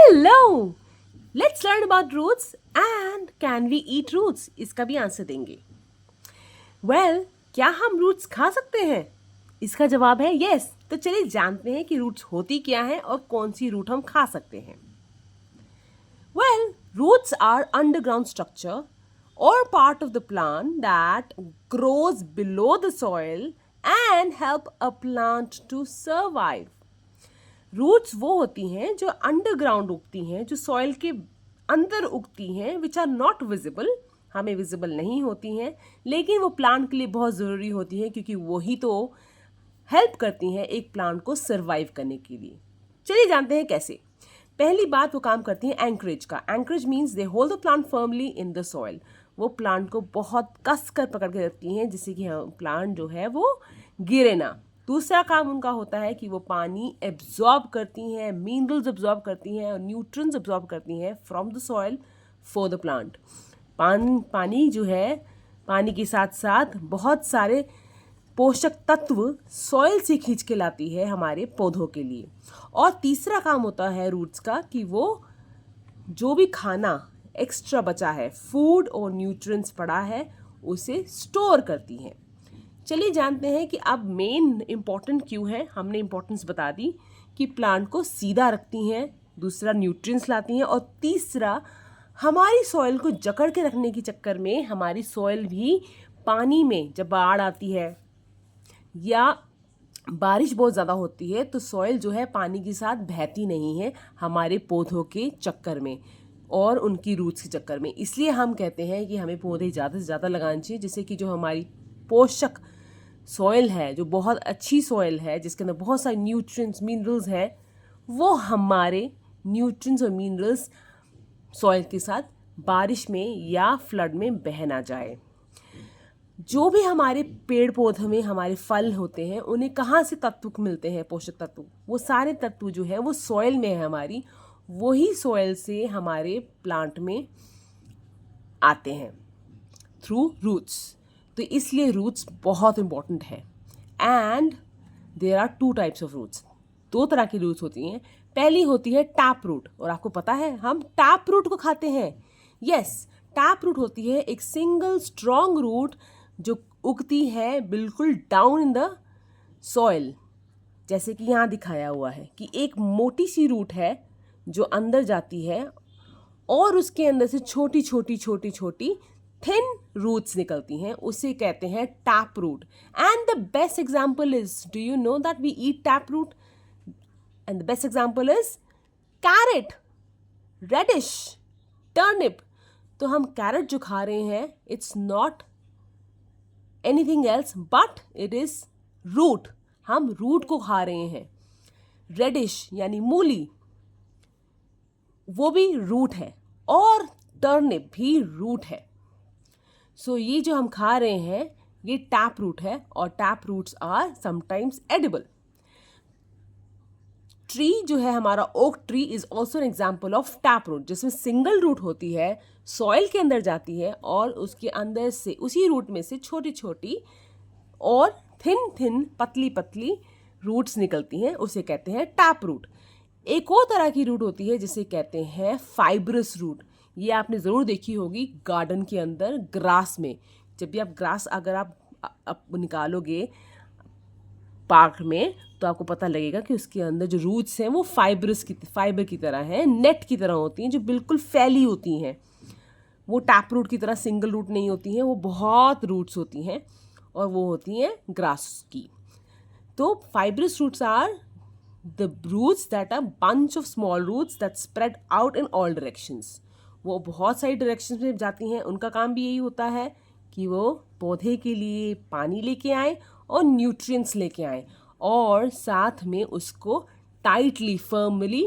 Hello! Let's learn about roots and can we eat roots? इसका भी answer देंगे. Well, क्या हम roots खा सकते हैं? इसका जवाब है yes. तो चलिए जानते हैं कि roots होती क्या हैं और कौन सी root हम खा सकते हैं. Well, roots are underground structure or part of the plant that grows below the soil and help a plant to survive. Roots वो होती हैं जो अंडरग्राउंड उगती हैं, जो सॉइल के अंदर उगती हैं, विच आर नॉट विजिबल, हमें विजिबल नहीं होती हैं, लेकिन वो प्लांट के लिए बहुत ज़रूरी होती हैं क्योंकि वही तो हेल्प करती हैं एक प्लांट को सर्वाइव करने के लिए. चलिए जानते हैं कैसे. पहली बात, वो काम करती हैं एंकरेज का. Anchorage means they hold the plant firmly in the soil. वो प्लांट को बहुत कस कर पकड़ के रखती हैं जिससे कि प्लांट जो है वो गिरे ना. दूसरा काम उनका होता है कि वो पानी एब्जॉर्ब करती हैं, मिनरल्स एब्जॉर्ब करती हैं और न्यूट्रिएंट्स एब्जॉर्ब करती हैं from the soil for the plant. पानी जो है, पानी के साथ साथ बहुत सारे पोषक तत्व सॉइल से खींच के लाती है हमारे पौधों के लिए. और तीसरा काम होता है रूट्स का कि वो जो भी खाना एक्स्ट्रा बचा है, फूड और न्यूट्रिएंट्स पड़ा है, उसे स्टोर करती हैं. चलिए जानते हैं कि अब मेन इम्पॉर्टेंट क्यों है. हमने इम्पोर्टेंस बता दी कि प्लांट को सीधा रखती हैं, दूसरा न्यूट्रिएंट्स लाती हैं और तीसरा हमारी सॉइल को जकड़ के रखने के चक्कर में हमारी सॉइल भी पानी में, जब बाढ़ आती है या बारिश बहुत ज़्यादा होती है तो सॉइल जो है पानी के साथ बहती नहीं है हमारे पौधों के चक्कर में और उनकी रूट्स के चक्कर में. इसलिए हम कहते हैं कि हमें पौधे ज़्यादा से ज़्यादा लगाने चाहिए जिससे कि जो हमारी पोषक सॉइल है, जो बहुत अच्छी सॉइल है जिसके अंदर बहुत सारे न्यूट्रिएंट्स, मिनरल्स हैं, वो हमारे न्यूट्रिएंट्स और मिनरल्स सॉइल के साथ बारिश में या फ्लड में बह ना जाए. जो भी हमारे पेड़ पौधों में हमारे फल होते हैं उन्हें कहाँ से तत्व मिलते हैं, पोषक तत्व, वो सारे तत्व जो है वो सॉइल में है हमारी, वही सॉइल से हमारे प्लांट में आते हैं थ्रू रूट्स. तो इसलिए रूट्स बहुत इंपॉर्टेंट है. And there are 2 types of roots. 2 तरह की रूट्स होती हैं. पहली होती है टैप रूट. और आपको पता है हम टैप रूट को खाते हैं. यस, टैप रूट होती है एक सिंगल स्ट्रॉन्ग रूट जो उगती है बिल्कुल डाउन इन द सॉइल. जैसे कि यहाँ दिखाया हुआ है कि एक मोटी सी रूट है जो अंदर जाती है और उसके अंदर से छोटी छोटी छोटी छोटी थिन रूट्स निकलती हैं, उसे कहते हैं tap root. And the best example is, do you know that we eat tap root? And the best example is carrot, radish, turnip. तो हम कैरेट जो खा रहे हैं, it's not anything else but it is root. हम root को खा रहे हैं. रेडिश यानी मूली, वो भी रूट है और टर्निप भी रूट है. सो ये जो हम खा रहे हैं ये टैप रूट है और tap roots are sometimes edible. Tree जो है हमारा oak tree is also an example of tap root, जिसमें सिंगल रूट होती है, सॉइल के अंदर जाती है और उसके अंदर से, उसी रूट में से छोटी छोटी और थिन थिन पतली पतली रूट्स निकलती हैं, उसे कहते हैं टैप रूट. एक और तरह की रूट होती है जिसे कहते हैं फाइब्रस रूट. ये आपने ज़रूर देखी होगी गार्डन के अंदर ग्रास में. जब भी आप ग्रास अगर आप निकालोगे पार्क में तो आपको पता लगेगा कि उसके अंदर जो रूट्स हैं वो फाइबर की तरह हैं, नेट की तरह होती हैं जो बिल्कुल फैली होती हैं. वो टैप रूट की तरह सिंगल रूट नहीं होती हैं, वो बहुत रूट्स होती हैं और वो होती हैं ग्रास की. तो fibrous roots are the roots that are bunch of small roots that spread out in all directions. वो बहुत सारी डायरेक्शंस में जाती हैं. उनका काम भी यही होता है कि वो पौधे के लिए पानी लेके आए और न्यूट्रिएंट्स लेके आए और साथ में उसको टाइटली, फर्मली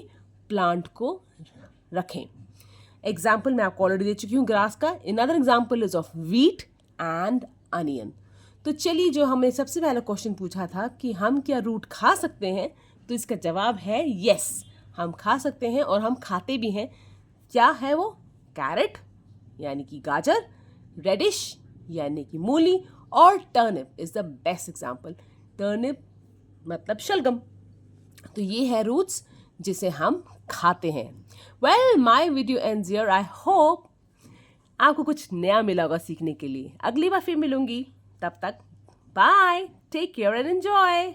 प्लांट को रखें. एग्जाम्पल मैं आपको ऑलरेडी दे चुकी हूँ ग्रास का. Another example is of wheat and onion. तो चलिए, जो हमने सबसे पहला क्वेश्चन पूछा था कि हम क्या रूट खा सकते हैं, तो इसका जवाब है यस, हम खा सकते हैं और हम खाते भी हैं. क्या है वो? कैरेट यानी कि गाजर, रेडिश यानी कि मूली और turnip is the best example. Turnip मतलब शलगम. तो ये है रूट्स जिसे हम खाते हैं. Well, my video ends here. I hope आपको कुछ नया मिला होगा सीखने के लिए. अगली बार फिर मिलूंगी. तब तक bye. Take care and enjoy.